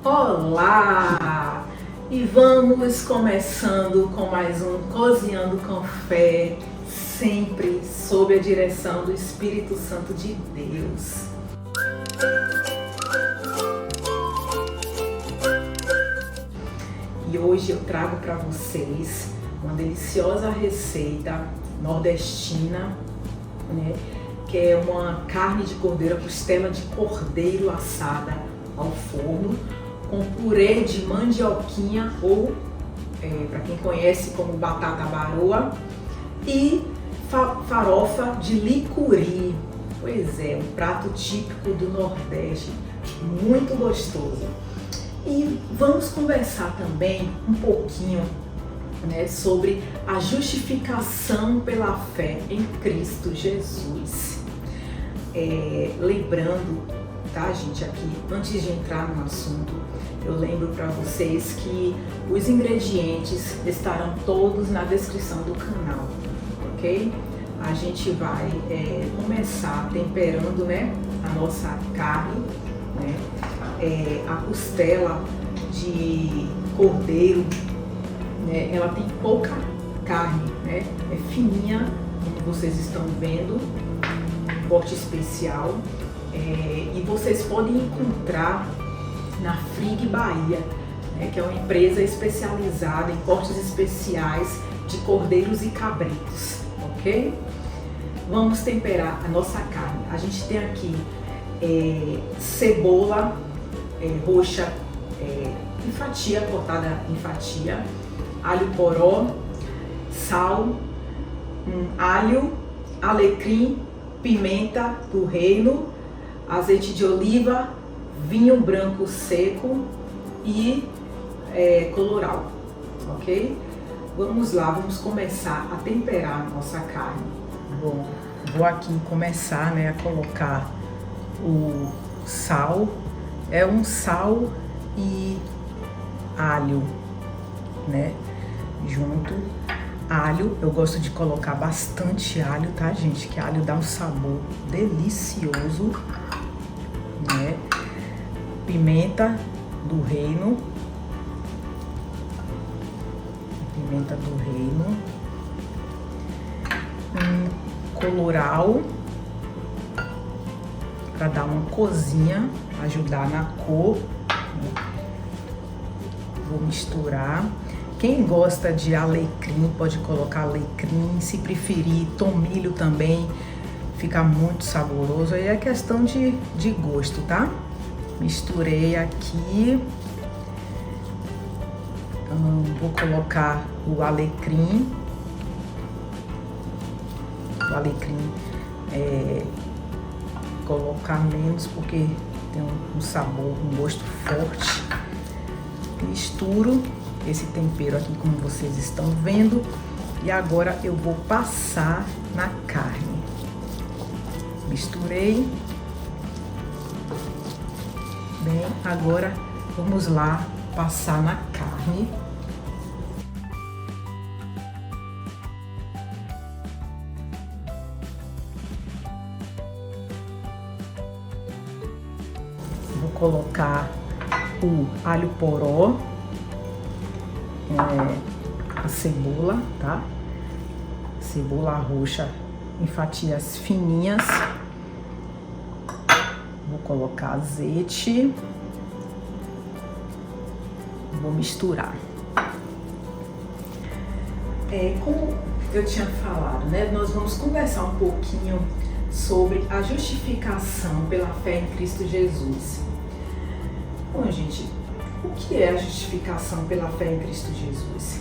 Olá! E vamos começando com mais um Cozinhando com Fé, sempre sob a direção do Espírito Santo de Deus. E hoje eu trago para vocês uma deliciosa receita nordestina, né? Que é uma carne de cordeiro, a costela de cordeiro assada ao forno, com purê de mandioquinha ou, para quem conhece como batata baroa, e farofa de licuri. Pois é, um prato típico do Nordeste, muito gostoso. E vamos conversar também um pouquinho, né, sobre a justificação pela fé em Cristo Jesus. Lembrando, tá, gente, aqui, antes de entrar no assunto, eu lembro para vocês que os ingredientes estarão todos na descrição do canal, ok? A gente vai começar temperando, né, a nossa carne, né? A costela de cordeiro, né, ela tem pouca carne, né? É fininha, como vocês estão vendo, corte especial. E vocês podem encontrar na Frig Bahia, né, que é uma empresa especializada em cortes especiais de cordeiros e cabritos, ok? Vamos temperar a nossa carne. A gente tem aqui cebola roxa em fatia, cortada em fatia, alho poró, sal, alho, alecrim, pimenta do reino, azeite de oliva, vinho branco seco e colorau, ok? Vamos lá, vamos começar a temperar a nossa carne. Bom, vou aqui começar, né, a colocar o sal, um sal e alho, né, junto. Alho, eu gosto de colocar bastante alho, tá, gente? Que alho dá um sabor delicioso, né? Pimenta do reino. Pimenta do reino. Colorau, para dar uma corzinha, ajudar na cor, né? Vou misturar. Quem gosta de alecrim pode colocar alecrim, se preferir tomilho também, fica muito saboroso. Aí é questão de gosto, tá? Misturei aqui. Vou colocar o alecrim. O alecrim colocar menos porque tem um sabor, um gosto forte. Misturo esse tempero aqui, como vocês estão vendo, e agora eu vou passar na carne. Misturei. Bem, agora vamos lá passar na carne. Vou colocar o alho poró, a cebola, tá? Cebola roxa em fatias fininhas. Vou colocar azeite. Vou misturar. Como eu tinha falado, né? Nós vamos conversar um pouquinho sobre a justificação pela fé em Cristo Jesus. Bom, gente, o que é a justificação pela fé em Cristo Jesus?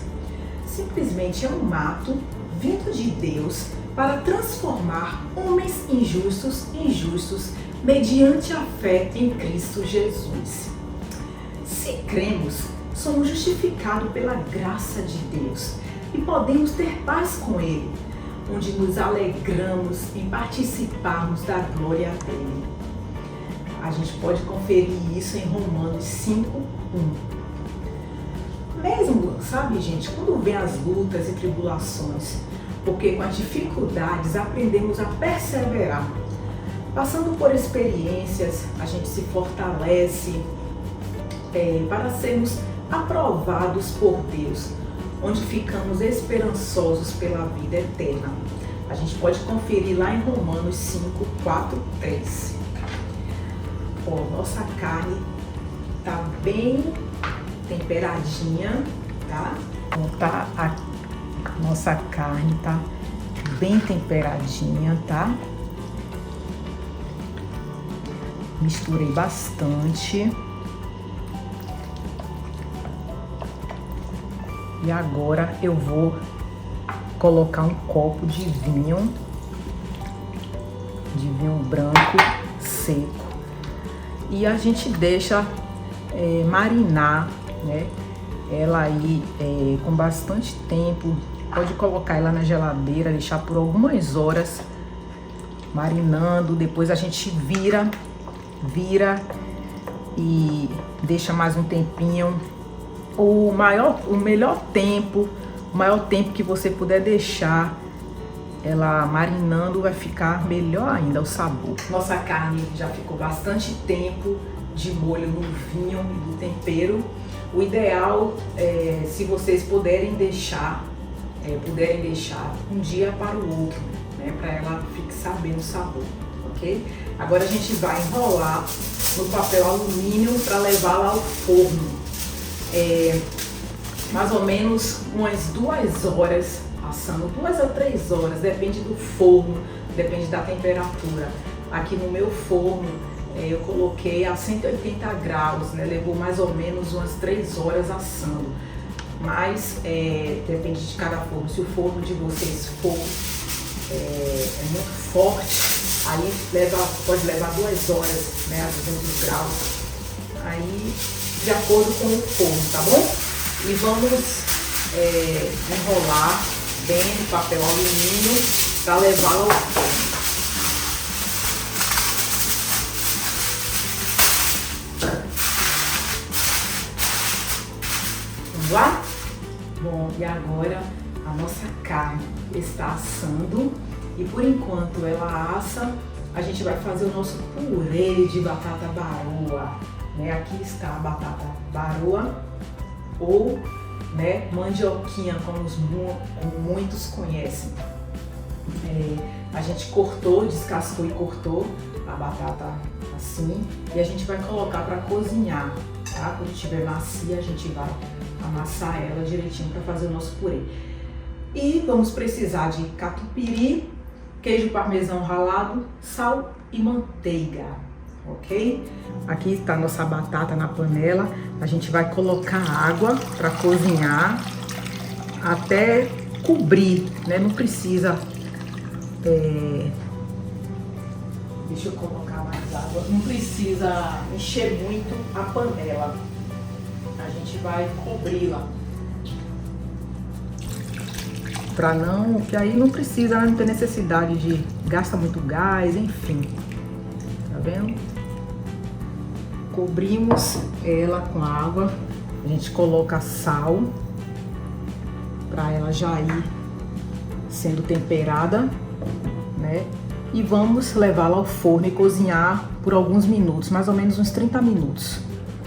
Simplesmente é um ato vindo de Deus para transformar homens injustos em justos mediante a fé em Cristo Jesus. Se cremos, somos justificados pela graça de Deus e podemos ter paz com Ele, onde nos alegramos em participarmos da glória dele. A gente pode conferir isso em Romanos 5:1. Mesmo, sabe, gente, quando vem as lutas e tribulações, porque com as dificuldades aprendemos a perseverar. Passando por experiências, a gente se fortalece para sermos aprovados por Deus, onde ficamos esperançosos pela vida eterna. A gente pode conferir lá em Romanos 5, 4, 3. Nossa carne tá bem temperadinha, tá? A nossa carne tá bem temperadinha, tá? Misturei bastante. E agora eu vou colocar um copo de vinho branco seco. E a gente deixa marinar, né? Ela aí com bastante tempo. Pode colocar ela na geladeira, deixar por algumas horas marinando. Depois a gente vira e deixa mais um tempinho. O maior tempo que você puder deixar ela marinando, vai ficar melhor ainda o sabor. Nossa carne já ficou bastante tempo de molho no vinho e no tempero. O ideal é, se vocês puderem deixar um dia para o outro, né, para ela fixar bem o sabor, ok? Agora a gente vai enrolar no papel alumínio para levá-la ao forno. Mais ou menos umas 2 horas assando, 2 a 3 horas, depende do forno, depende da temperatura. Aqui no meu forno eu coloquei a 180 graus, né? Levou mais ou menos umas 3 horas assando, mas depende de cada forno. Se o forno de vocês for muito forte, aí pode levar 2 horas, né, a 200 graus, aí de acordo com o forno, tá bom? E vamos enrolar bem no papel alumínio para levá-lo ao forno. Vamos lá? Bom, e agora a nossa carne está assando e por enquanto ela assa, a gente vai fazer o nosso purê de batata baroa, né? Aqui está a batata baroa ou, né, mandioquinha, como muitos conhecem. A gente descascou e cortou a batata assim e a gente vai colocar para cozinhar, tá? Quando estiver macia, a gente vai amassar ela direitinho para fazer o nosso purê. E vamos precisar de catupiry, queijo parmesão ralado, sal e manteiga, ok? Aqui está a nossa batata na panela. A gente vai colocar água para cozinhar até cobrir, né? Não precisa. Deixa eu colocar mais água. Não precisa encher muito a panela. A gente vai cobri-la. Para não, que aí não precisa, não tem necessidade de gasta muito gás, enfim. Tá vendo? Cobrimos ela com água. A gente coloca sal para ela já ir sendo temperada, né? E vamos levá-la ao forno e cozinhar por alguns minutos, mais ou menos uns 30 minutos.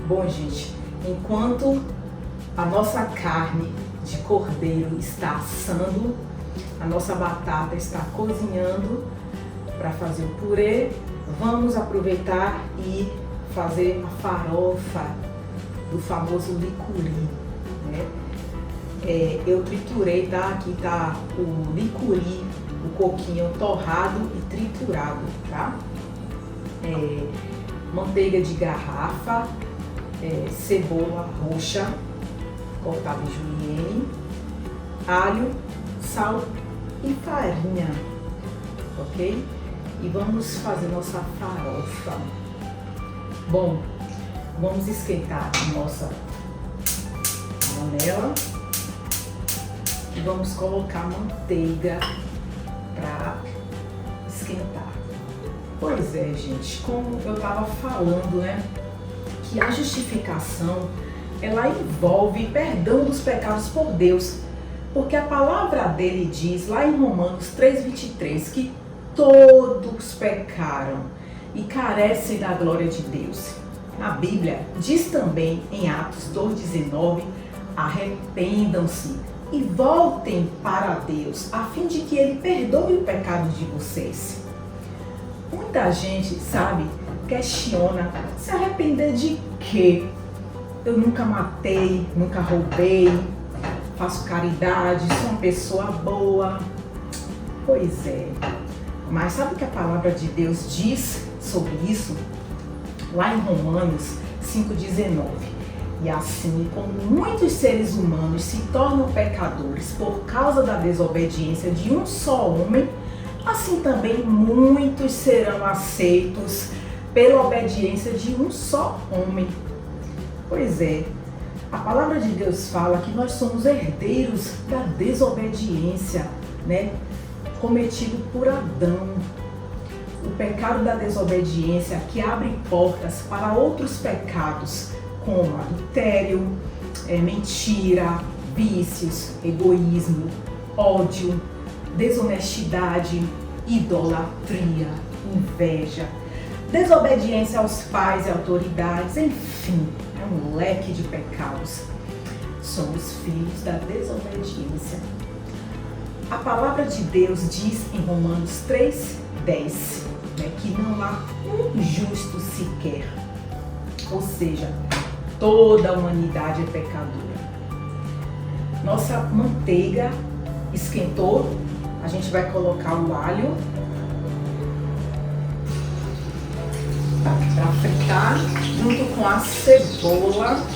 Bom, gente, enquanto a nossa carne de cordeiro está assando, a nossa batata está cozinhando para fazer o purê, vamos aproveitar e fazer a farofa do famoso licuri, né? Eu triturei, tá? Aqui tá o licuri, o coquinho torrado e triturado, tá? Manteiga de garrafa, cebola roxa cortada em julienne, alho, sal e farinha, ok? E vamos fazer nossa farofa. Bom, vamos esquentar a nossa panela e vamos colocar manteiga para esquentar. Pois é, gente, como eu estava falando, né, que a justificação ela envolve perdão dos pecados por Deus, porque a palavra dele diz lá em Romanos 3:23 que todos pecaram e carecem da glória de Deus. A Bíblia diz também em Atos 2,19: arrependam-se e voltem para Deus, a fim de que Ele perdoe o pecado de vocês. Muita gente, sabe, questiona: se arrepender de quê? Eu nunca matei, nunca roubei, faço caridade, sou uma pessoa boa. Pois é, mas sabe o que a palavra de Deus diz sobre isso? Lá em Romanos 5,19: e assim como muitos seres humanos se tornam pecadores por causa da desobediência de um só homem, assim também muitos serão aceitos pela obediência de um só homem. Pois é, a palavra de Deus fala que nós somos herdeiros da desobediência, né? Cometido por Adão. O pecado da desobediência que abre portas para outros pecados, como adultério, mentira, vícios, egoísmo, ódio, desonestidade, idolatria, inveja, desobediência aos pais e autoridades, enfim, é um leque de pecados. Somos filhos da desobediência. A palavra de Deus diz em Romanos 3,10, que não há um justo sequer. Ou seja, toda a humanidade é pecadora. Nossa manteiga esquentou, a gente vai colocar o alho para fritar junto com a cebola.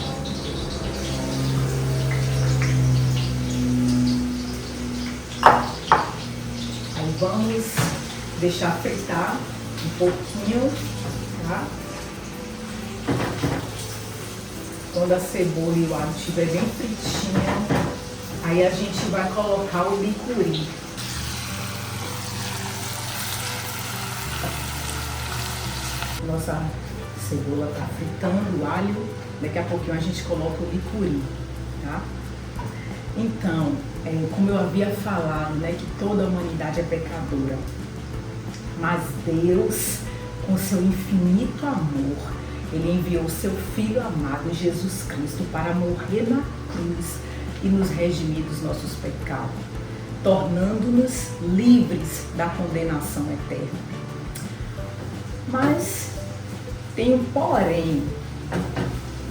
Aí vamos deixar fritar um pouquinho, tá? Quando a cebola e o alho estiver bem fritinho, aí a gente vai colocar o licuri. Nossa cebola tá fritando, o alho, daqui a pouquinho a gente coloca o licuri, tá? Então, como eu havia falado, que toda a humanidade é pecadora, mas Deus, com seu infinito amor, Ele enviou seu Filho amado, Jesus Cristo, para morrer na cruz e nos redimir dos nossos pecados, tornando-nos livres da condenação eterna. Mas tem um porém: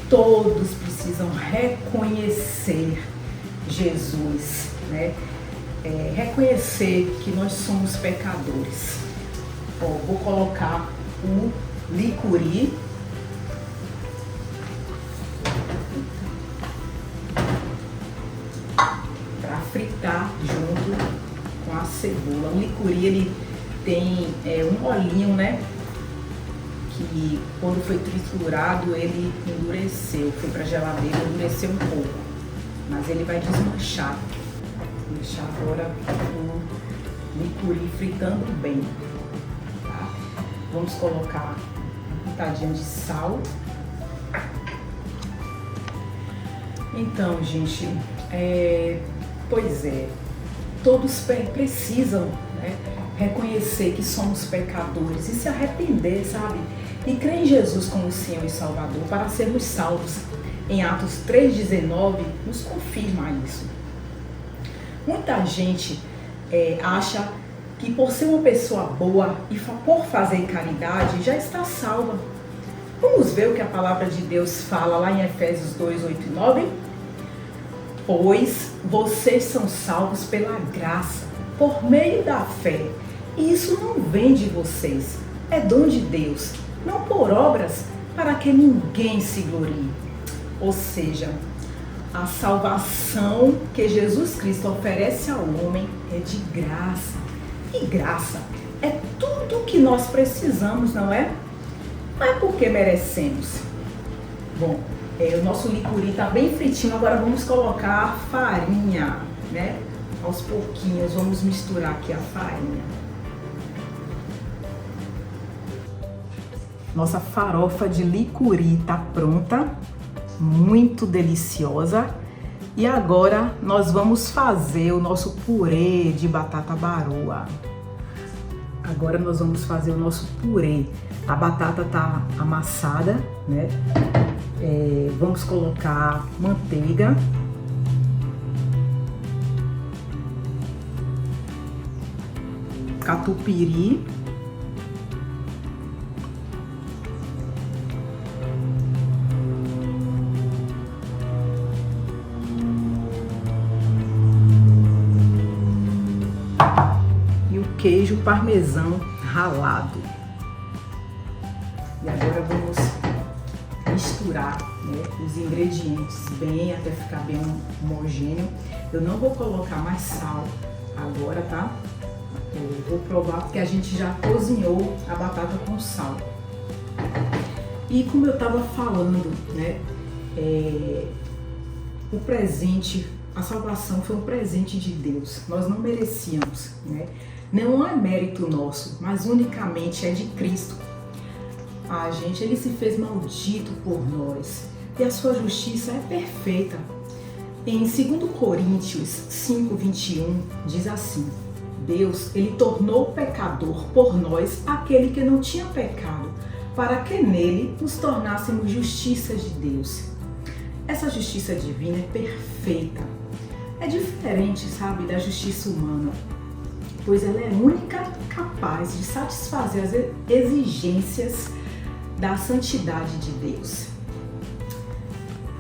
todos precisam reconhecer Jesus, reconhecer que nós somos pecadores. Vou colocar o licuri. Para fritar junto com a cebola. O licuri, ele tem um olhinho, que quando foi triturado ele endureceu, foi para a geladeira, endureceu um pouco, mas ele vai desmanchar. Vou deixar agora o licuri fritando bem, tá? Vamos colocar uma pitadinha de sal. Então, gente, pois é, todos precisam reconhecer que somos pecadores e se arrepender, sabe? E crer em Jesus como Senhor e Salvador para sermos salvos. Em Atos 3,19 nos confirma isso. Muita gente acha que por ser uma pessoa boa e por fazer caridade já está salva. Vamos ver o que a palavra de Deus fala lá em Efésios 2, 8 e 9? Pois vocês são salvos pela graça, por meio da fé. E isso não vem de vocês, é dom de Deus, não por obras, para que ninguém se glorie. Ou seja, a salvação que Jesus Cristo oferece ao homem é de graça. E graça é tudo o que nós precisamos, não é? Não é porque merecemos. Bom, o nosso licuri está bem fritinho, agora vamos colocar a farinha, Aos pouquinhos, vamos misturar aqui a farinha. Nossa farofa de licuri está pronta, muito deliciosa. E agora nós vamos fazer o nosso purê de batata baroa. Agora nós vamos fazer o nosso purê. A batata tá amassada, né? Vamos colocar manteiga. Catupiry. E o queijo parmesão ralado. E agora vamos misturar, né, os ingredientes bem até ficar bem homogêneo. Eu não vou colocar mais sal agora, tá? Eu vou provar porque a gente já cozinhou a batata com sal. E como eu estava falando, né, o presente, a salvação foi um presente de Deus. Nós não merecíamos, né? Não é mérito nosso, mas unicamente é de Cristo. Ele se fez maldito por nós e a sua justiça é perfeita. Em 2 Coríntios 5:21 diz assim: Deus, ele tornou pecador por nós aquele que não tinha pecado, para que nele nos tornássemos justiça de Deus. Essa justiça divina é perfeita. É diferente, sabe, da justiça humana, pois ela é única capaz de satisfazer as exigências da santidade de Deus.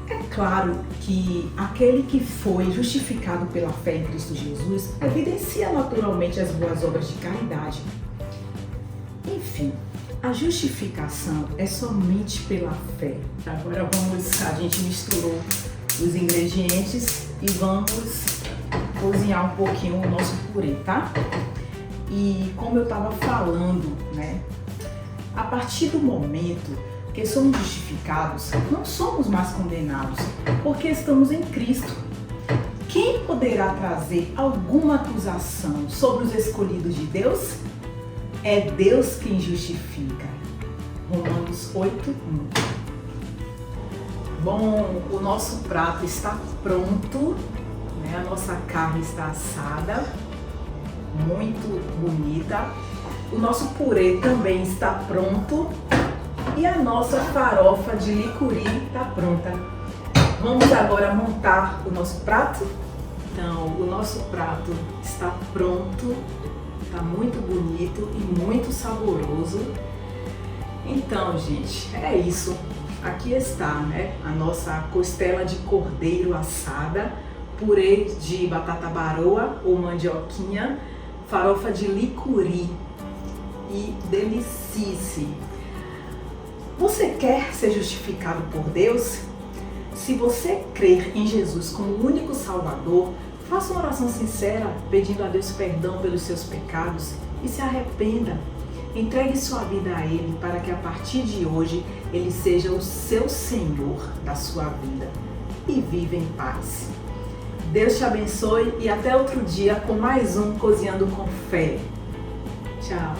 É claro que aquele que foi justificado pela fé em Cristo Jesus evidencia naturalmente as boas obras de caridade. Enfim, a justificação é somente pela fé. Agora a gente misturou os ingredientes e vamos cozinhar um pouquinho o nosso purê, tá? E como eu estava falando, né? A partir do momento que somos justificados, não somos mais condenados, porque estamos em Cristo. Quem poderá trazer alguma acusação sobre os escolhidos de Deus? É Deus quem justifica. Romanos 8:1. Bom, o nosso prato está pronto, né? A nossa carne está assada, muito bonita. O nosso purê também está pronto e a nossa farofa de licuri está pronta. Vamos agora montar o nosso prato? Então, o nosso prato está pronto, está muito bonito e muito saboroso. Então, gente, é isso. Aqui está, né, a nossa costela de cordeiro assada, purê de batata baroa ou mandioquinha, farofa de licuri e delicice. Você quer ser justificado por Deus? Se você crer em Jesus como o único Salvador, faça uma oração sincera pedindo a Deus perdão pelos seus pecados e se arrependa. Entregue sua vida a Ele para que a partir de hoje Ele seja o seu Senhor da sua vida e viva em paz. Deus te abençoe e até outro dia com mais um Cozinhando com Fé. Tchau!